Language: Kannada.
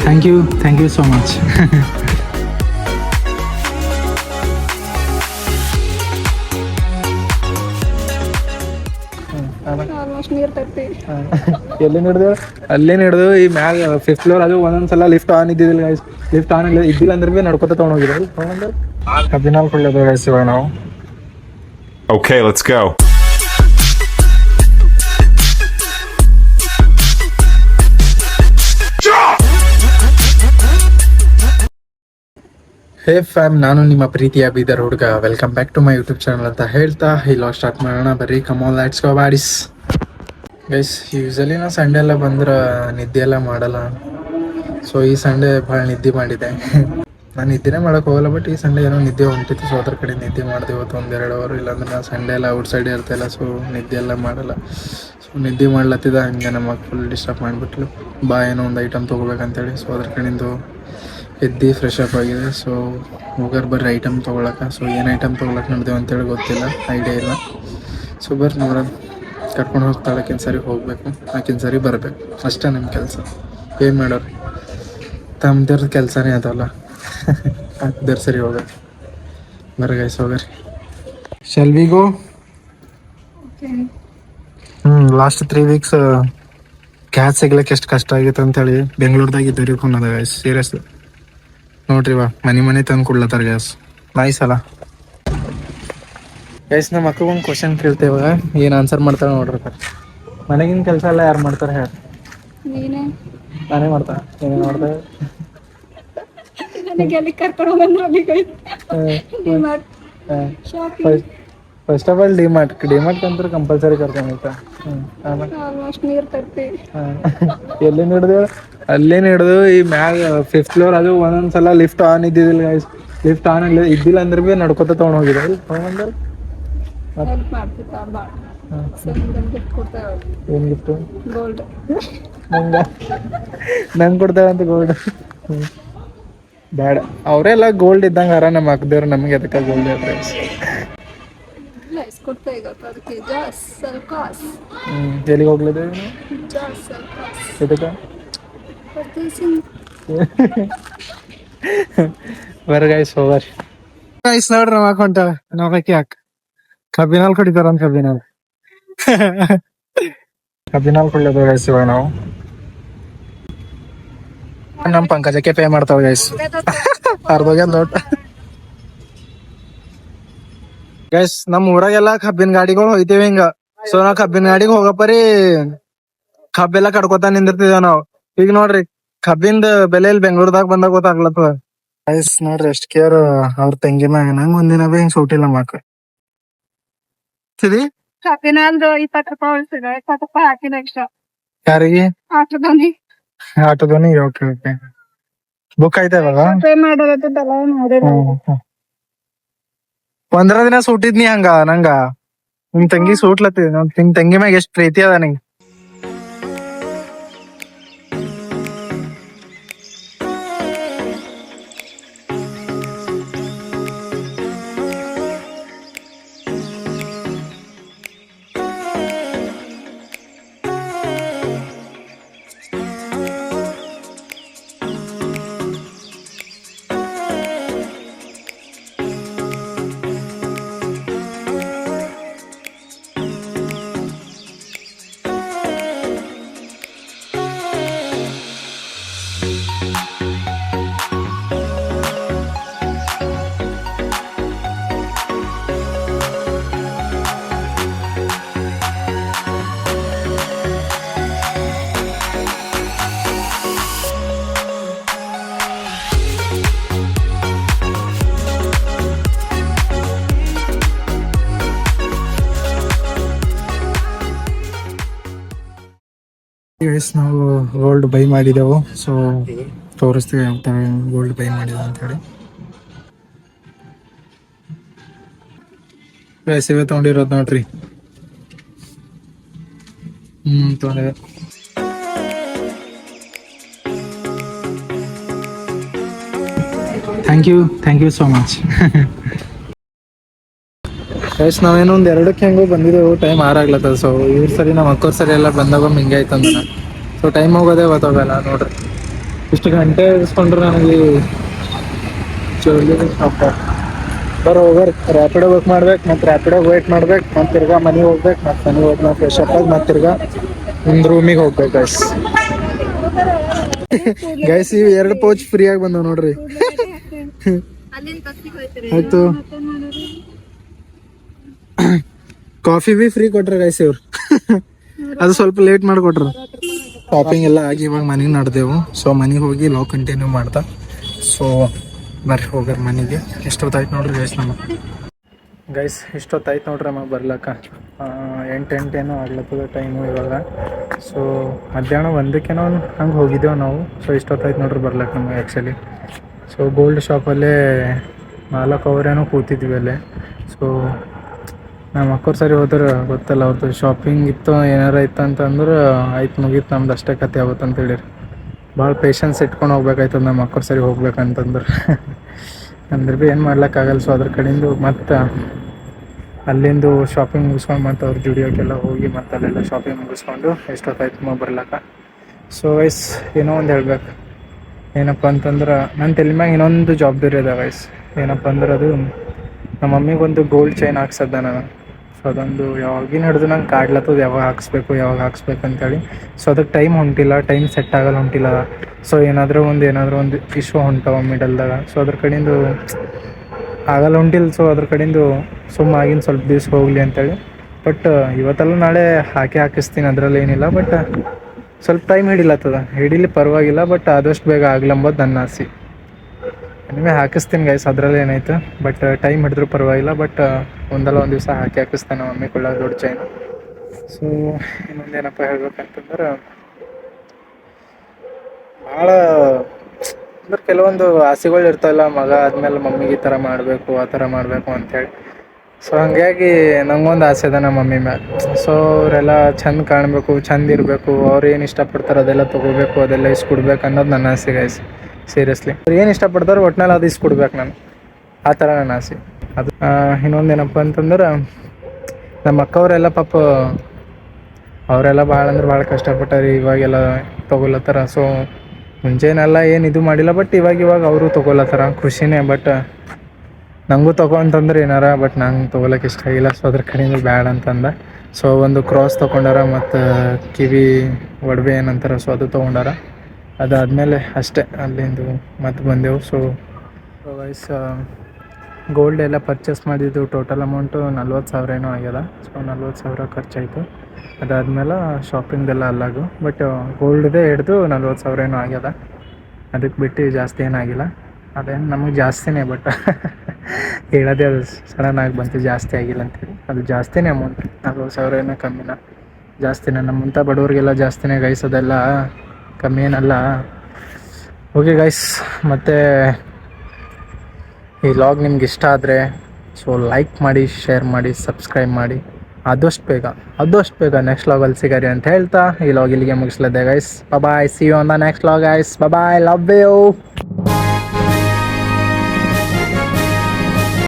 Thank you so much. Almost ನೀರ್ ತಟ್ಟಿ ಎಲ್ಲಿ ಹಿಡಿದು ಅಲ್ಲೇ ಹಿಡಿದು ಈ ಮ್ಯಾಗ 5th ಫ್ಲೋರ್. ಅದು ಒಂದೊಂದ್ಸಲ ಲಿಫ್ಟ್ ಆನ್ ಇದ್ದಿದ್ದಿಲ್ಲ ಗೈಸ್. ಲಿಫ್ಟ್ ಆನ್ ಇದ್ದಿಲ್ಲ ಅಂದ್ರೆ ಭೀ ನಡ್ಕೊತ ತೊಗೊಂಡೋಗಿದ್ರು. ಕಬ್ಬಿನಾಲ್ ಕೊಳ್ಳೋದು ಗೈಸ್ ಇವಾಗ ನಾವು. Okay, let's go. Hey fam, ನಾನು ನಿಮ್ಮ ಪ್ರೀತಿಯ ಬೀದರ್ ಹುಡುಗ. Welcome back to my YouTube channel ಅಂತ ಹೇಳ್ತಾ ಇಲ್ಲೋ ಸ್ಟಾರ್ಟ್ ಮಾಡೋಣ. ಬರ್ರಿ come on let's go buddies. Guys usually ನಾ ಸಂಡೇ ಎಲ್ಲ ಬಂದ್ರೆ ನಿದ್ದೆ ಎಲ್ಲ ಮಾಡಲ್ಲ. ಸೊ ಈ ಸಂಡೇ ಭಾಳ ನಿದ್ದೆ ಮಾಡಿದೆ. ನಾನು ನಿದ್ದೆನೇ ಮಾಡೋಕೆ ಹೋಗಲ್ಲ, ಬಟ್ ಈ ಸಂಡೇ ಏನೋ ನಿದ್ದೆ ಹೊಂಟಿತ್ತು. ಸೊ ಅದ್ರ ಕಡೆ ನಿದ್ದೆ ಮಾಡಿದೆ ಇವತ್ತು 1-2 ಅವರ್. ಇಲ್ಲಾಂದ್ರೆ ನಾನು ಸಂಡೇ ಎಲ್ಲ ಔಟ್ ಸೈಡ್ ಇರ್ತಾಯಿಲ್ಲ, ಸೊ ನಿದ್ದೆ ಎಲ್ಲ ಮಾಡಲ್ಲ. ಸೊ ನಿದ್ದೆ ಮಾಡ್ಲತ್ತಿದ್ದ ಹಂಗೆ ನಮ್ಮ ಫುಲ್ ಡಿಸ್ಟರ್ಬ್ ಮಾಡಿಬಿಟ್ಲು. ಬಾ ಏನೋ ಒಂದು ಐಟಮ್ ತೊಗೋಬೇಕಂತೇಳಿ. ಸೊ ಅದ್ರ ಕಡೆಯಿಂದ ಎದ್ದು ಫ್ರೆಶ್ ಅಪ್ ಆಗಿದೆ. ಸೊ ಹೋಗೋರು ಬರ್ರಿ ಐಟಮ್ ತೊಗೊಳಕ್ಕೆ. ಸೊ ಏನು ಐಟಮ್ ತೊಗೊಳಕ್ಕೆ ನಡೆದೇವು ಅಂತೇಳಿ ಗೊತ್ತಿಲ್ಲ, ಐಡಿಯಾ ಇಲ್ಲ. ಸೊ ಬರ್ರಿ ನೋಡೋಣ. ಕರ್ಕೊಂಡು ಹೋಗ್ತಾಳೆ ಆಕಿನ ಸರಿ ಹೋಗಬೇಕು, ಆಕಿನ ಸರಿ ಬರಬೇಕು, ಅಷ್ಟೇ ನಿಮ್ಮ ಕೆಲಸ. ಏನು ಮಾಡೋರು, ತಮ್ಮದ್ರ ಕೆಲಸನೇ ಅದಲ್ಲ. ಅದರ ಸರಿ ಹೋಗೋದು. ಬರ್ರಿ ಗೈಸ್ ಹೋಗ್ರಿ. Shall we go? Last 3 weeks gas ಸಿಗ್ಲಿಕ್ಕೆ ಎಷ್ಟು ಕಷ್ಟ ಆಗಿತ್ತು ಅಂತೇಳಿ ಬೆಂಗಳೂರ್ದಾಗ ಇದ್ದವ್ರಿಗೆ ಕೊನ್ನದ ಗೈಸ್. ಸೀರಿಯಸ್ ನೋಡ್ರಿ, ಮನೆ ತಂದು ಕೊಡ್ಲತ್ತಾರ ಗ್ಯಾಸ್. ನೈಸ್ ಅಲ್ಲ ಗೈಸ್. ನಮ್ಮ ಅಕ್ಕ ಒಂದು ಕ್ವಶನ್ ಕೇಳ್ತೇವ, ಏನು ಆನ್ಸರ್ ಮಾಡ್ತಾಳೆ ನೋಡ್ರಿ. ಮನೆಗಿನ ಕೆಲಸ ಎಲ್ಲ ಯಾರು ಮಾಡ್ತಾರೆ ಹೇಳಿ? ನೀನೇ. ನಾನೇ ಮಾಡ್ತಾ. ಏನೇನು ಮಾಡ್ತೇವೆ? ನನಗೆ ಅಲ್ಲಿ ಕರ್ಕೊಂಡು ಬಂದ್ರೆ shopping. First of all DMart ಅಂತೂ ಕಂಪಲ್ಸರಿ ಕರ್ಕೊಂಡು ಹೋಗ್ತಾ. ಆಲ್ಮೋಸ್ಟ್ ನೀರ್ ತಟ್ಟಿ ಎಲ್ಲಿಂದ ಹಿಡಿದು ಅಲ್ಲೇನು ಹಿಡಿದು ಈ ಮ್ಯಾಗ 5th ಫ್ಲೋರ್. ಅದು ಒಂದೊಂದ್ಸಲ ಲಿಫ್ಟ್ ಆನ್ ಇದ್ದಿದ್ದಿಲ್ಲ ಗೈಸ್. ಲಿಫ್ಟ್ ಆನ್ ಇದ್ದಿಲ್ಲ ಅಂದ್ರೆ ಭೀ ನಡ್ಕೊತ ತೊಗೊಂಡೋಗಿದ್ರು. ತೊಗೊಂಡ್ಬಂದ್ರೆ ಹೆಲ್ಪ್ ಮಾಡ್ತಿರ್ತಾರ ಭಾಳ. ಗಿಫ್ಟ್ ಕೊಡ್ತೇವೆ. ಏನು ಗಿಫ್ಟು? ಗೋಲ್ಡ್. ನಂಗೆ ಕೊಡ್ತೇವಂತ ಗೋಲ್ಡ್? ಬೇಡ, ಅವರೆಲ್ಲ ಗೋಲ್ಡ್ ಇದ್ದಂಗೆ ಅರ. ನಮ್ಮ ಅಕ್ಕದೇವ್ರು ನಮಗೆ ಅದಕ್ಕೆ ಗೋಲ್ಡ್ ಹೇಳ್ತಾರೆ. ಕೊಡ್ತೇವೆ ಈಗ ಅದಕ್ಕೆ ಜಾಸ್ ಸರ್ಕಾಸ್. ಎಲ್ಲಿಗೆ ಹೋಗ್ಲಿದೆ ಜಾಸ್ ಸರ್ಕಾಸ್ ಇದಕ್ಕೆ? ಬರ ಗೈಸ್ ಹೋಗ್ರಿ. ಗೈಸ್ ನೋಡ್ರಿ ನಾವು ಹಾಕೊಂಟಾವ ನಾವಕ್ಕೆ ಯಾಕೆ ಕಬ್ಬಿನಾಲ್ ಕುಡಿತಾರಂತ. ಕಬ್ಬಿನಾಲ್ ಕುಡಿಯೋದು ಗೈಸ್ ಇವಾಗ ನಾವು. ನಮ್ಮ ಪಂಕಜಕ್ಕೆ ಪೇ ಮಾಡ್ತಾವ ಗೈಸ್. ಅರ್ಧೋಗ್ಯದ ನೋಟ್ ಗೈಸ್. ನಮ್ಮ ಊರಾಗೆಲ್ಲ ಕಬ್ಬಿನ ಗಾಡಿಗಳು ಹೋಯ್ತೇವೆ ಹಿಂಗ. ಸೊ ನಾವ್ ಕಬ್ಬಿನ ಗಾಡಿಗೆ ಹೋಗಪ್ಪರಿ ಕಬ್ಬೆಲ್ಲ ಕಡ್ಕೊತಾ ನಿಂದಿರ್ತಿದೇವ್ ನಾವ್. ಈಗ ನೋಡ್ರಿ ಕಬ್ಬಿಂದ ಬೆಲೆ ಇಲ್ಲಿ ಬೆಂಗಳೂರದಾಗ ಬಂದಾಗ ಗೊತ್ತಾಗ್ಲತ್ತದ ಗೈಸ್. ನೋಡ್ರಿ ಎಷ್ಟ್ ಕೇರ್ ಅವ್ರ ತಂಗಿ ಮ್ಯಾಗ. ನಂಗೆ ಒಂದಿನ ಬಿ ಹಿಂಗ್ ಸೂಟಿಲ್ಲ ಮಾಕ. ಸರಿ ಕಬ್ಬಿನಾಲ್ದು 20 ರೂಪಾಯಿ ಉಳಿಸಿದೆ. 20 ರೂಪಾಯಿ ಹಾಕಿನ ಎಕ್ಸ್ಟ್ರಾ. ಯಾರಿಗೆ? ಆಟೋದವನಿ. ಆಟೋದವನಿಗೆ? Okay okay. ಬುಕ್ ಆಯ್ತಾ ಇವಾಗ? ಪೇ ಮಾಡೋದಲ್ಲ ನೋಡಿಲ್ಲ. 15 ದಿನ ಸೂಟಿದ್ನಿ ಹಂಗ. ನಂಗ ನಿಮ್ ತಂಗಿ ಸೂಟ್ಲತ್ತಿದ್. ನಿಮ್ ತಂಗಿ ಮ್ಯಾಗ ಎಷ್ಟ್ ಪ್ರೀತಿ ಅದ ನಿಂಗೆ. ನಾವು ಗೋಲ್ಡ್ ಬೈ ಮಾಡಿದೆವು. ಸೊ ತೋರಿಸ್ತೀವಿ ಯಾವ ಥರ ಗೋಲ್ಡ್ ಬೈ ಮಾಡಿದೆ ಅಂತೇಳಿ. ಬೇಸಿಗೆ ತೊಗೊಂಡಿರೋದು ನೋಡ್ರಿ. ತೊಗೊಂಡಿದೆ. Thank you so much. Guys ನಾವೇನೋ ಒಂದು 2ಕ್ಕೆ ಹೆಂಗೋ ಬಂದಿದ್ದೆವು. ಟೈಮ್ 6 ಆಗ್ಲತ್ತದ. ಸೊ ಇವ್ರ ಸರಿ ನಮ್ಮ ಅಕ್ಕವ್ರ ಸರಿ ಎಲ್ಲ ಬಂದಾಗ ಹಿಂಗೆ ಆಯ್ತು ಅಂದ. ಸೊ ಟೈಮ್ ಹೋಗೋದೇ ಗೊತ್ತಾಗಲ್ಲ ನೋಡ್ರಿ. ಇಷ್ಟು ಗಂಟೆ ಇಸ್ಕೊಂಡ್ರೆ ನನಗೆ ಬರೋ ಹೋಗೋರು ರ್ಯಾಪಿಡೋ ಬುಕ್ ಮಾಡ್ಬೇಕು, ಮತ್ತು ರ್ಯಾಪಿಡೋಗೆ ವೇಟ್ ಮಾಡ್ಬೇಕು, ಮತ್ತು ತಿರ್ಗಾ ಮನೆಗೆ ಹೋಗ್ಬೇಕು, ಮತ್ತು ಮನೆಗೆ ಹೋಗಿ ನಾವು ಫ್ರೆಶ್ ಅಪ್ ಆಗಿ ಮತ್ತು ತಿರ್ಗಾ ಒಂದು ರೂಮಿಗೆ ಹೋಗ್ಬೇಕು ಗೈಸ್. ಗೈಸ್ ಇವು 2 ಪೌಚ್ ಫ್ರೀ ಆಗಿ ಬಂದವು ನೋಡ್ರಿ. ಆಯ್ತು, ಕಾಫಿ ಬಿ ಫ್ರೀ ಕೊಟ್ರ ಗೈಸ್ ಇವ್ರು. ಅದು ಸ್ವಲ್ಪ ಲೇಟ್ ಮಾಡಿಕೊಟ್ರು. ಶಾಪಿಂಗ್ ಎಲ್ಲ ಆಗಿ ಇವಾಗ ಮನೆಗೆ ನಡೆದೆವು. ಸೊ ಮನೆಗೆ ಹೋಗಿ ಲಾಗ್ ಕಂಟಿನ್ಯೂ ಮಾಡ್ತಾ. ಸೊ ಬರ್ರಿ ಹೋಗ್ರ ಮನೆಗೆ. ಎಷ್ಟೊತ್ತಾಯ್ತು ನೋಡ್ರಿ ಗೈಸ್ ಇಷ್ಟೊತ್ತಾಯ್ತು ನೋಡ್ರಿ ನಮಗೆ ಬರ್ಲಕ್ಕ. 8 ಏನೋ ಆಗ್ಲತ್ತದ ಟೈಮು ಇವಾಗ. ಸೊ ಮಧ್ಯಾಹ್ನ 1ಕ್ಕೇನೋ ಹಂಗೆ ಹೋಗಿದ್ದೇವೆ ನಾವು. ಸೊ ಇಷ್ಟೊತ್ತಾಯ್ತು ನೋಡ್ರಿ ಬರ್ಲಕ್ಕ ನಮಗೆ ಆ್ಯಕ್ಚುಲಿ. ಸೊ ಗೋಲ್ಡ್ ಶಾಪಲ್ಲೇ 4 ಅವರೇನೋ ಕೂತಿದ್ವಿ ಅಲ್ಲೇ. ಸೊ ನಮ್ಮ ಅಕ್ಕವ್ರು ಸರಿ ಹೋದ್ರೆ ಗೊತ್ತಲ್ಲ, ಅವ್ರದ್ದು ಶಾಪಿಂಗ್ ಇತ್ತು ಏನಾರ ಇತ್ತು ಅಂತಂದ್ರೆ ಆಯ್ತು ಮುಗೀತು ನಮ್ದು ಅಷ್ಟೇ ಕತೆ ಆಗುತ್ತೆ ಅಂತೇಳಿ. ಭಾಳ ಪೇಷನ್ಸ್ ಇಟ್ಕೊಂಡು ಹೋಗ್ಬೇಕಾಯ್ತದ ನಮ್ಮ ಅಕ್ಕವ್ರು ಸರಿ ಹೋಗ್ಬೇಕಂತಂದ್ರೆ. ಅಂದ್ರೆ ಭೀ ಏನು ಮಾಡ್ಲಿಕ್ಕಾಗಲ್ಲ. ಸೊ ಅದ್ರ ಕಡೆಯಿಂದ ಮತ್ತು ಅಲ್ಲಿಂದು ಶಾಪಿಂಗ್ ಮುಗಿಸ್ಕೊಂಡು ಮತ್ತು ಅವ್ರ ಜುಡಿಯೋಕ್ಕೆಲ್ಲ ಹೋಗಿ ಮತ್ತು ಅಲ್ಲೆಲ್ಲ ಶಾಪಿಂಗ್ ಮುಗಿಸ್ಕೊಂಡು ಎಷ್ಟೊತ್ತಾಯ್ತು ಬರ್ಲಕ್ಕ. ಸೊ ವೈಸ್ ಏನೋ ಒಂದು ಹೇಳ್ಬೇಕು. ಏನಪ್ಪ ಅಂತಂದ್ರೆ ನನ್ನ ತಲೆ ಮ್ಯಾಗ ಇನ್ನೊಂದು ಜವಾಬ್ದಾರಿ ಅದ ವೈಸ್. ಏನಪ್ಪ ಅಂದ್ರೆ ಅದು ನಮ್ಮ ಮಮ್ಮಿಗೊಂದು ಗೋಲ್ಡ್ ಚೈನ್ ಹಾಕ್ಸದ್ದ ನಾನು. ಸೊ ಅದೊಂದು ಯಾವಾಗಿನ ಹಿಡಿದು ನಂಗೆ ಕಾಡ್ಲತ್ತದ ಯಾವಾಗ ಹಾಕ್ಸ್ಬೇಕು ಅಂತೇಳಿ. ಸೊ ಅದಕ್ಕೆ ಟೈಮ್ ಹೊಂಟಿಲ್ಲ, ಟೈಮ್ ಸೆಟ್ ಹೊಂಟಿಲ್ಲ. ಸೊ ಏನಾದರೂ ಒಂದು ಇಶ್ಯೂ ಹೊಂಟವ ಮಿಡಲ್ದಾಗ. ಸೊ ಅದ್ರ ಕಡೆಯಿಂದ ಆಗಲ್ಲ ಹೊಂಟಿಲ್ಲ. ಸೊ ಅದ್ರ ಕಡೆಯಿಂದ ಆಗಿನ ಸ್ವಲ್ಪ ದಿವ್ಸ ಹೋಗಲಿ ಅಂತೇಳಿ. ಬಟ್ ಇವತ್ತೆಲ್ಲ ನಾಳೆ ಹಾಕಿಸ್ತೀನಿ, ಅದರಲ್ಲಿ ಏನಿಲ್ಲ. ಬಟ್ ಸ್ವಲ್ಪ ಟೈಮ್ ಹಿಡೀಲಿ ಪರವಾಗಿಲ್ಲ. ಬಟ್ ಆದಷ್ಟು ಬೇಗ ಆಗ್ಲಂಬೋದು ನನ್ನ ಆಸೆ. ನಿಮಗೆ ಹಾಕಿಸ್ತೀನಿ ಗೈಸ್, ಅದರಲ್ಲಿ ಏನಾಯ್ತು. ಬಟ್ ಟೈಮ್ ಹಿಡಿದ್ರೂ ಪರವಾಗಿಲ್ಲ. ಬಟ್ ಒಂದಲ್ಲ ಒಂದು ದಿವಸ ಹಾಕಿಸ್ತಾನೆ ಮಮ್ಮಿ ಕೊಳ್ಳ ದೊಡ್ಡ ಚೈನು. ಸೊ ಇನ್ನೊಂದೇನಪ್ಪ ಹೇಳ್ಬೇಕಂತಂದ್ರೆ, ಭಾಳ ಅಂದ್ರೆ ಕೆಲವೊಂದು ಆಸೆಗಳು ಇರ್ತಾವಲ್ಲ, ಮಗ ಆದಮೇಲೆ ಮಮ್ಮಿಗೆ ಈ ಥರ ಮಾಡಬೇಕು ಆ ಥರ ಮಾಡಬೇಕು ಅಂಥೇಳಿ. ಸೊ ಹಂಗಾಗಿ ನಂಗೊಂದು ಆಸೆ ಅದ ನಮ್ಮ ಮಮ್ಮಿ ಮ್ಯಾಲೆ. ಸೊ ಅವರೆಲ್ಲ ಚಂದ ಕಾಣಬೇಕು, ಚಂದ ಇರಬೇಕು, ಅವ್ರು ಏನು ಇಷ್ಟಪಡ್ತಾರೆ ಅದೆಲ್ಲ ತೊಗೋಬೇಕು, ಅದೆಲ್ಲ ಇಸ್ಕೊಡ್ಬೇಕು ಅನ್ನೋದು ನನ್ನ ಆಸೆ ಗೈಸ್. ಸೀರಿಯಸ್ಲಿ ಅವ್ರು ಏನು ಇಷ್ಟಪಡ್ತಾರೋ ಒಟ್ನಲ್ಲಿ ಅದು ಇಸ್ಕೊಡ್ಬೇಕು ನಾನು. ಆ ಥರ ನನ್ನ ಆಸೆ. ಅದು ಇನ್ನೊಂದೇನಪ್ಪ ಅಂತಂದ್ರೆ, ನಮ್ಮ ಅಕ್ಕವರೆಲ್ಲ ಪಾಪ ಅವರೆಲ್ಲ ಭಾಳ ಅಂದ್ರೆ ಭಾಳ ಕಷ್ಟಪಟ್ಟಾರೆ. ಇವಾಗೆಲ್ಲ ತೊಗೊಲತ್ತಾರ. ಸೊ ಮುಂಚೆನೆಲ್ಲ ಏನು ಇದು ಮಾಡಿಲ್ಲ. ಬಟ್ ಇವಾಗ ಅವರು ತೊಗೊಲತ್ತಾರ, ಖುಷಿನೇ. ಬಟ್ ನನಗೂ ತೊಗೊ ಅಂತಂದ್ರೆ ಏನಾರ, ಬಟ್ ನಂಗೆ ತೊಗೊಳಕ್ಕೆ ಇಷ್ಟ ಆಗಿಲ್ಲ. ಸೊ ಅದ್ರ ಕಡೆಯಿಂದ ಬ್ಯಾಡ ಅಂತಂದ. ಸೊ ಒಂದು ಕ್ರಾಸ್ ತೊಗೊಂಡಾರ, ಮತ್ತು ಕಿವಿ ಒಡವೆ ಏನಂತಾರೆ, ಸೊ ಅದು ತೊಗೊಂಡಾರ. ಅದಾದಮೇಲೆ ಅಷ್ಟೇ ಅಲ್ಲಿಂದು ಮತ್ತೆ ಬಂದೆವು. ಸೊ ವೈಸ್ ಗೋಲ್ಡ್ ಎಲ್ಲ ಪರ್ಚೇಸ್ ಮಾಡಿದ್ದು ಟೋಟಲ್ ಅಮೌಂಟು 40,000 ಏನೋ ಆಗ್ಯದ. ಸೊ 40,000 ಖರ್ಚಾಯಿತು. ಅದಾದಮೇಲೆ ಶಾಪಿಂಗ್ದೆಲ್ಲ ಅಲ್ಲಾಗು. ಬಟ್ ಗೋಲ್ಡ್ದೇ ಹಿಡ್ದು 40,000 ಏನೋ ಆಗ್ಯದ. ಅದಕ್ಕೆ ಬಿಟ್ಟು ಜಾಸ್ತಿ ಏನಾಗಿಲ್ಲ. ಅದೇನು ನಮಗೆ ಜಾಸ್ತಿನೇ. ಬಟ್ ಹೇಳೋದೇ ಅದು ಸಡನ್ನಾಗಿ ಬಂತು ಜಾಸ್ತಿ ಆಗಿಲ್ಲ ಅಂತೇಳಿ. ಅದು ಜಾಸ್ತಿನೇ ಅಮೌಂಟ್. 40,000 ಏನೋ ಕಮ್ಮಿನ, ಜಾಸ್ತಿನೇ. ನಮ್ಮಂಥ ಬಡವ್ರಿಗೆಲ್ಲ ಜಾಸ್ತಿನೇ ಗೈಸ್, ಅದೆಲ್ಲ ಕಮ್ಮಿ ಏನಲ್ಲ. ಓಕೆ ಗೈಸ್, ಮತ್ತು ಈ ವ್ಲಾಗ್ ನಿಮ್ಗೆ ಇಷ್ಟ ಆದರೆ ಸೊ ಲೈಕ್ ಮಾಡಿ, ಶೇರ್ ಮಾಡಿ, ಸಬ್ಸ್ಕ್ರೈಬ್ ಮಾಡಿ. ಆದಷ್ಟು ಬೇಗ ನೆಕ್ಸ್ಟ್ ವ್ಲಾಗಲ್ಲಿ ಸಿಗರಿ ಅಂತ ಹೇಳ್ತಾ ಈ ವ್ಲಾಗ್ ಇಲ್ಲಿಗೆ ಮುಗಿಸ್ಲದೆ guys. Bye, see you on the next vlog guys. Bye, love you.